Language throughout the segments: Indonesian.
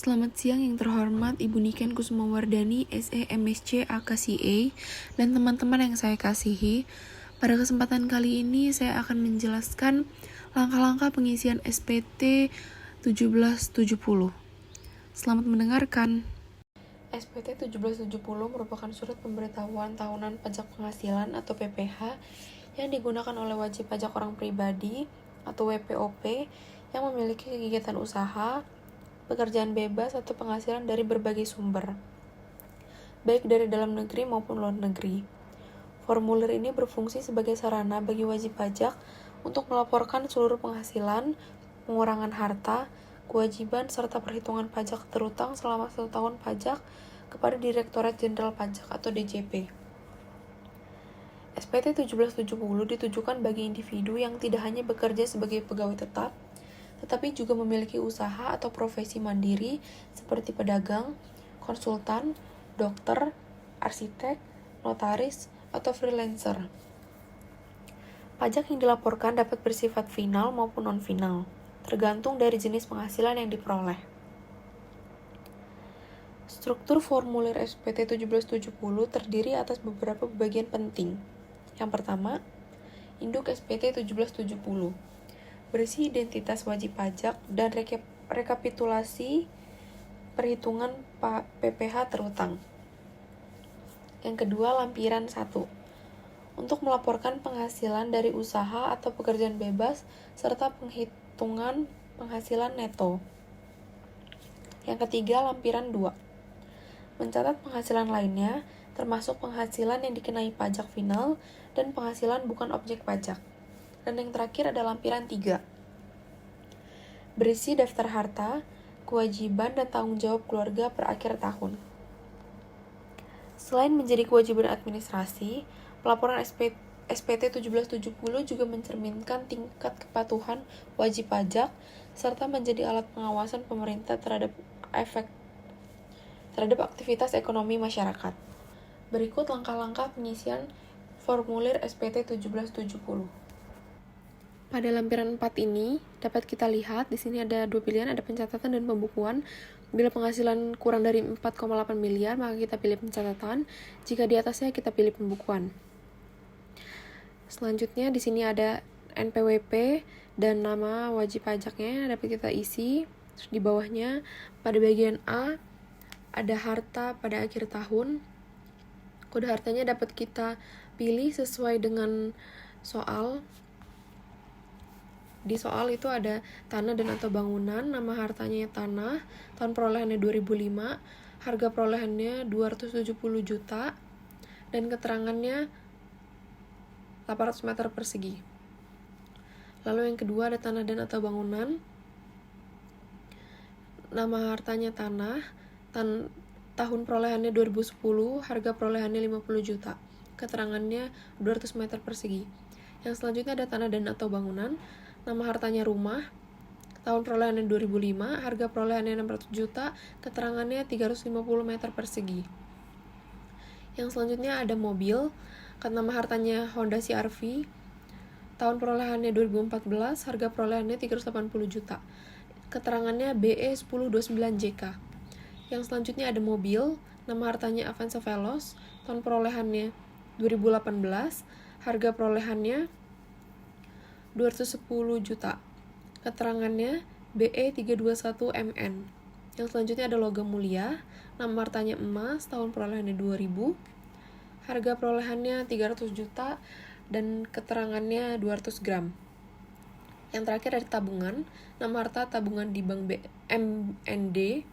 Selamat siang yang terhormat Ibu Niken Kusumawardani, SE MSc AKCA, dan teman-teman yang saya kasihi. Pada kesempatan kali ini saya akan menjelaskan langkah-langkah pengisian SPT 1770. Selamat mendengarkan. SPT 1770 merupakan surat pemberitahuan tahunan pajak penghasilan atau PPH yang digunakan oleh wajib pajak orang pribadi atau WPOP yang memiliki kegiatan usaha, pekerjaan bebas atau penghasilan dari berbagai sumber, baik dari dalam negeri maupun luar negeri. Formulir ini berfungsi sebagai sarana bagi wajib pajak untuk melaporkan seluruh penghasilan, pengurangan harta, kewajiban, serta perhitungan pajak terutang selama 1 tahun pajak kepada Direktorat Jenderal Pajak atau DJP. SPT 1770 ditujukan bagi individu yang tidak hanya bekerja sebagai pegawai tetap, tetapi juga memiliki usaha atau profesi mandiri seperti pedagang, konsultan, dokter, arsitek, notaris, atau freelancer. Pajak yang dilaporkan dapat bersifat final maupun non-final, tergantung dari jenis penghasilan yang diperoleh. Struktur formulir SPT 1770 terdiri atas beberapa bagian penting. Yang pertama, induk SPT 1770. Berisi identitas wajib pajak dan rekapitulasi perhitungan PPH terutang. Yang kedua, lampiran 1. Untuk melaporkan penghasilan dari usaha atau pekerjaan bebas serta penghitungan penghasilan neto. Yang ketiga, lampiran 2. Mencatat penghasilan lainnya, termasuk penghasilan yang dikenai pajak final dan penghasilan bukan objek pajak. Dan yang terakhir ada lampiran 3. Berisi daftar harta, kewajiban, dan tanggung jawab keluarga per akhir tahun. Selain menjadi kewajiban administrasi, pelaporan SPT 1770 juga mencerminkan tingkat kepatuhan wajib pajak serta menjadi alat pengawasan pemerintah terhadap aktivitas ekonomi masyarakat. Berikut langkah-langkah pengisian formulir SPT 1770. Pada lampiran 4 ini dapat kita lihat di sini ada 2 pilihan, ada pencatatan dan pembukuan. Bila penghasilan kurang dari 4,8 miliar, maka kita pilih pencatatan. Jika di atasnya kita pilih pembukuan. Selanjutnya di sini ada NPWP dan nama wajib pajaknya dapat kita isi. Terus di bawahnya pada bagian A ada harta pada akhir tahun. Kode hartanya dapat kita pilih sesuai dengan soal. Di soal itu ada tanah dan atau bangunan, nama hartanya tanah, tahun perolehannya 2005, harga perolehannya 270 juta, dan keterangannya 800 meter persegi. Lalu yang kedua ada tanah dan atau bangunan, nama hartanya tanah, tahun perolehannya 2010, harga perolehannya 50 juta, keterangannya 200 meter persegi. Yang selanjutnya ada tanah dan atau bangunan, nama hartanya rumah, tahun perolehannya 2005, harga perolehannya 600 juta, keterangannya 350 meter persegi. Yang selanjutnya ada mobil, nama hartanya Honda CR-V, tahun perolehannya 2014, harga perolehannya 380 juta, keterangannya BE 1029JK. Yang selanjutnya ada mobil, nama hartanya Avanza Veloz, tahun perolehannya 2018, harga perolehannya 210 juta. Keterangannya BE 321MN. Yang selanjutnya ada logam mulia, nama hartanya emas, tahun perolehannya 2000, harga perolehannya 300 juta, dan keterangannya 200 gram. Yang terakhir ada tabungan, nama harta tabungan di Bank MND,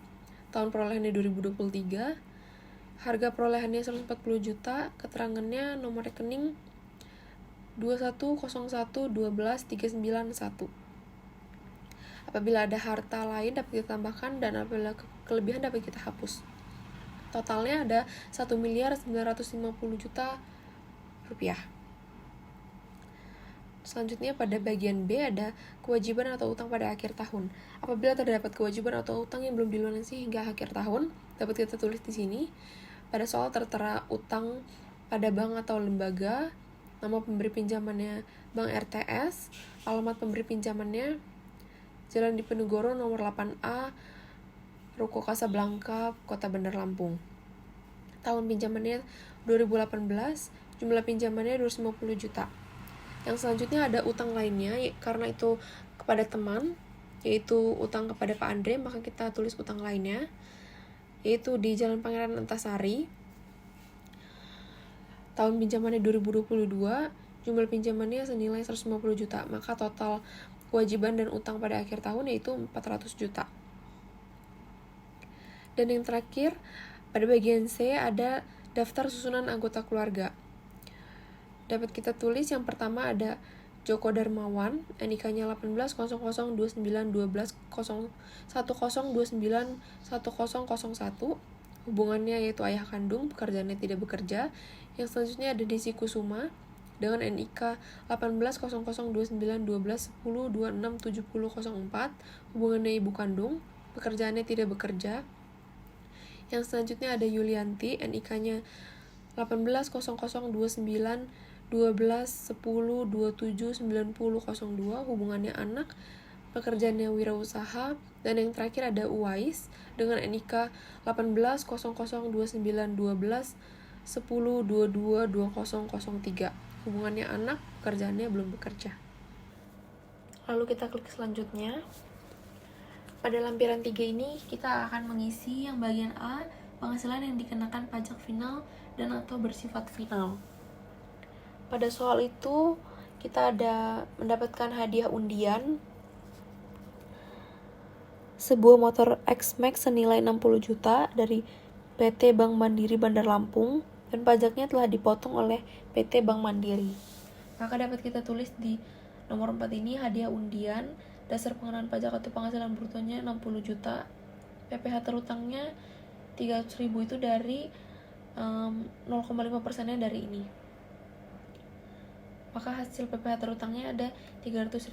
tahun perolehannya 2023, harga perolehannya 140 juta, keterangannya nomor rekening 2101123991. Apabila ada harta lain dapat kita tambahkan, dan apabila kelebihan dapat kita hapus. Totalnya ada 1.950.000.000 rupiah. Selanjutnya pada bagian B ada kewajiban atau utang pada akhir tahun. Apabila terdapat kewajiban atau utang yang belum dilunasi hingga akhir tahun, dapat kita tulis di sini. Pada soal tertera utang pada bank atau lembaga, nama pemberi pinjamannya Bank RTS, alamat pemberi pinjamannya Jalan Diponegoro nomor 8A, Ruko Casablanca, Kota Bandar Lampung. Tahun pinjamannya 2018, jumlah pinjamannya 250 juta. Yang selanjutnya ada utang lainnya, karena itu kepada teman, yaitu utang kepada Pak Andre, maka kita tulis utang lainnya, yaitu di Jalan Pangeran Antasari. Tahun pinjamannya 2022, jumlah pinjamannya senilai 150 juta, maka total kewajiban dan utang pada akhir tahun yaitu 400 juta. Dan yang terakhir, pada bagian C ada daftar susunan anggota keluarga. Dapat kita tulis yang pertama ada Joko Darmawan, NIK-nya 18.0029.1029.1001, hubungannya yaitu ayah kandung, pekerjaannya tidak bekerja. Yang selanjutnya ada Desi Kusuma dengan NIK 18.0029.12.10.26.70.04, hubungannya ibu kandung, pekerjaannya tidak bekerja. Yang selanjutnya ada Yulianti, NIK-nya 18.0029.12.10.27.90.02, hubungannya anak, pekerjaannya wirausaha. Dan yang terakhir ada Uwais dengan NIK 18.0029.12.10.22.2003, hubungannya anak, pekerjaannya belum bekerja. Lalu kita klik selanjutnya. Pada lampiran 3 ini kita akan mengisi yang bagian A, penghasilan yang dikenakan pajak final dan atau bersifat final. Pada soal itu kita ada mendapatkan hadiah undian sebuah motor X-Max senilai 60 juta dari PT Bank Mandiri Bandar Lampung dan pajaknya telah dipotong oleh PT Bank Mandiri. Maka dapat kita tulis di nomor 4 ini hadiah undian, dasar pengenaan pajak atau penghasilan brutonya 60 juta, PPh terutangnya 300.000 itu dari 0,5%-nya dari ini. Maka hasil PPh terutangnya ada 300.000.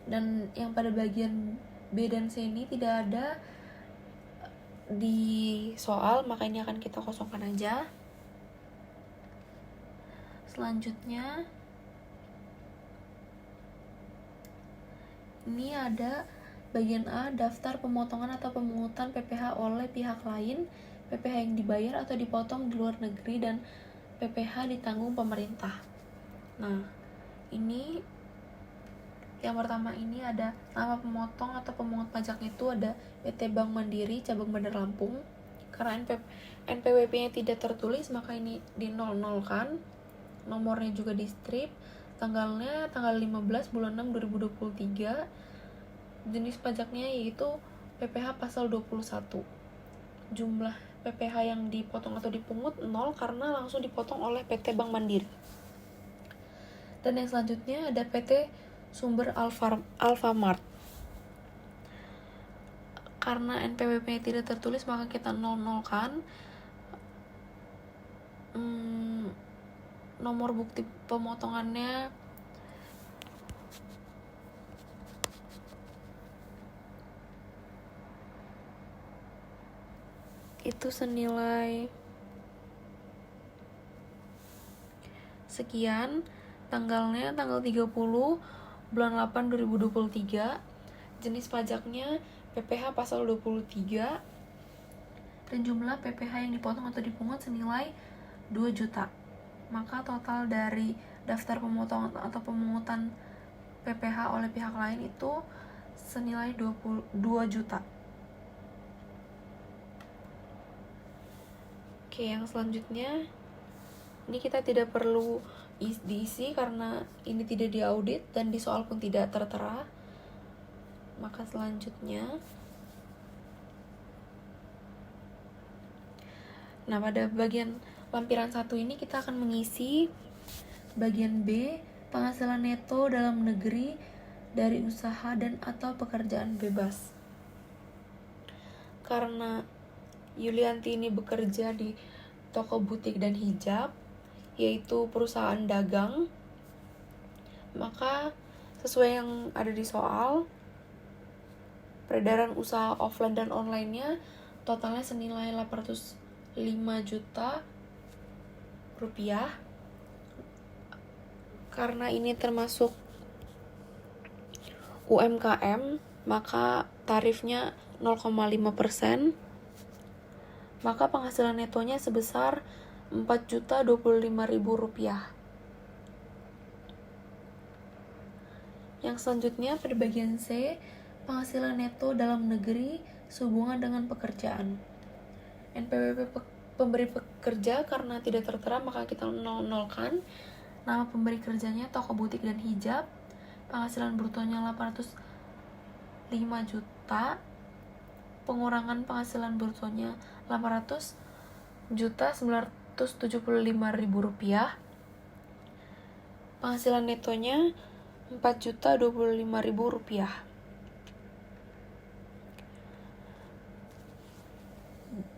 Dan yang pada bagian B dan C ini tidak ada di soal, maka ini akan kita kosongkan aja. Selanjutnya ini ada bagian A, daftar pemotongan atau pemungutan PPh oleh pihak lain, PPh yang dibayar atau dipotong di luar negeri, dan PPh ditanggung pemerintah. Nah, ini yang pertama ini ada nama pemotong atau pemungut pajak itu ada PT Bank Mandiri cabang Bandar Lampung. Karena NPWP-nya tidak tertulis, maka ini di 00 kan. Nomornya juga di strip. Tanggalnya tanggal 15 bulan 6 2023. Jenis pajaknya yaitu PPh pasal 21. Jumlah PPh yang dipotong atau dipungut 0 karena langsung dipotong oleh PT Bank Mandiri. Dan yang selanjutnya ada PT Sumber Alfamart. Karena NPWP tidak tertulis, maka kita 00 kan. Nomor bukti pemotongannya itu senilai sekian, tanggalnya tanggal 30 bulan 8 2023, jenis pajaknya PPh pasal 23, dan jumlah PPh yang dipotong atau dipungut senilai 2 juta. Maka total dari daftar pemotongan atau pemungutan PPh oleh pihak lain itu senilai 2 juta. Oke, yang selanjutnya ini kita tidak perlu diisi karena ini tidak diaudit dan di soal pun tidak tertera. Maka selanjutnya, nah pada bagian lampiran 1 ini kita akan mengisi bagian B, penghasilan neto dalam negeri dari usaha dan atau pekerjaan bebas. Karena Yulianti ini bekerja di toko butik dan hijab, yaitu perusahaan dagang, maka sesuai yang ada di soal, peredaran usaha offline dan online-nya totalnya senilai 805 juta rupiah. Karena ini termasuk UMKM, maka tarifnya 0,5%, maka penghasilan netonya sebesar Rp4.025.000. Yang selanjutnya pada bagian C, penghasilan neto dalam negeri sehubungan dengan pekerjaan. NPWP pemberi pekerja karena tidak tertera maka kita nolkan. Nama pemberi kerjanya toko butik dan hijab. Penghasilan brutonya 805 juta. Pengurangan penghasilan brutonya 800.975.000 rupiah. Penghasilan netonya 4.025.000 rupiah.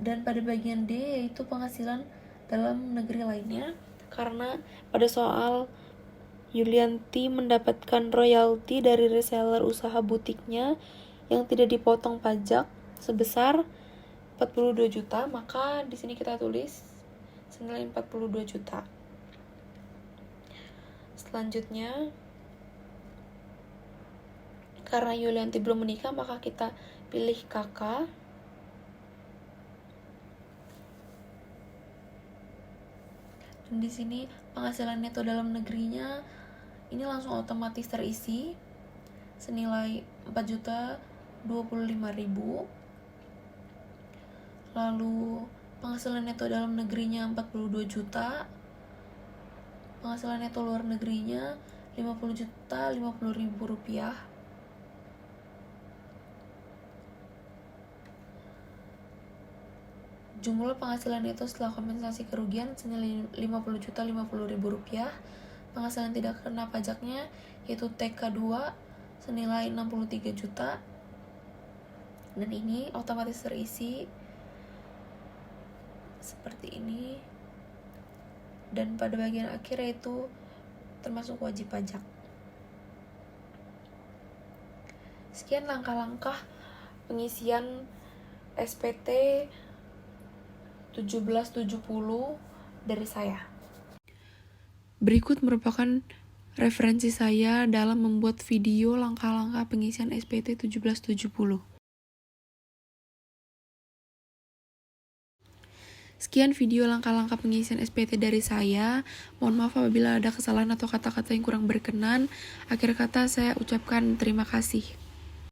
Dan pada bagian D yaitu penghasilan dalam negeri lainnya, karena pada soal Yulianti mendapatkan royalti dari reseller usaha butiknya yang tidak dipotong pajak sebesar 42 juta, maka di sini kita tulis senilai 42 juta. Selanjutnya, karena Yulianti belum menikah, maka kita pilih kakak. Dan di sini penghasilan neto dalam negerinya ini langsung otomatis terisi senilai 4.025.000. Lalu penghasilan neto dalam negerinya 42 juta. Penghasilan neto luar negerinya 50.050.000 rupiah. Jumlah penghasilan neto setelah kompensasi kerugian senilai 50.050.000 rupiah. Penghasilan tidak kena pajaknya yaitu TK2 senilai 63 juta. Dan ini otomatis terisi seperti ini. Dan pada bagian akhir yaitu termasuk wajib pajak. Sekian langkah-langkah pengisian SPT 1770 dari saya. Berikut merupakan referensi saya dalam membuat video langkah-langkah pengisian SPT 1770. Sekian video langkah-langkah pengisian SPT dari saya. Mohon maaf apabila ada kesalahan atau kata-kata yang kurang berkenan. Akhir kata saya ucapkan terima kasih.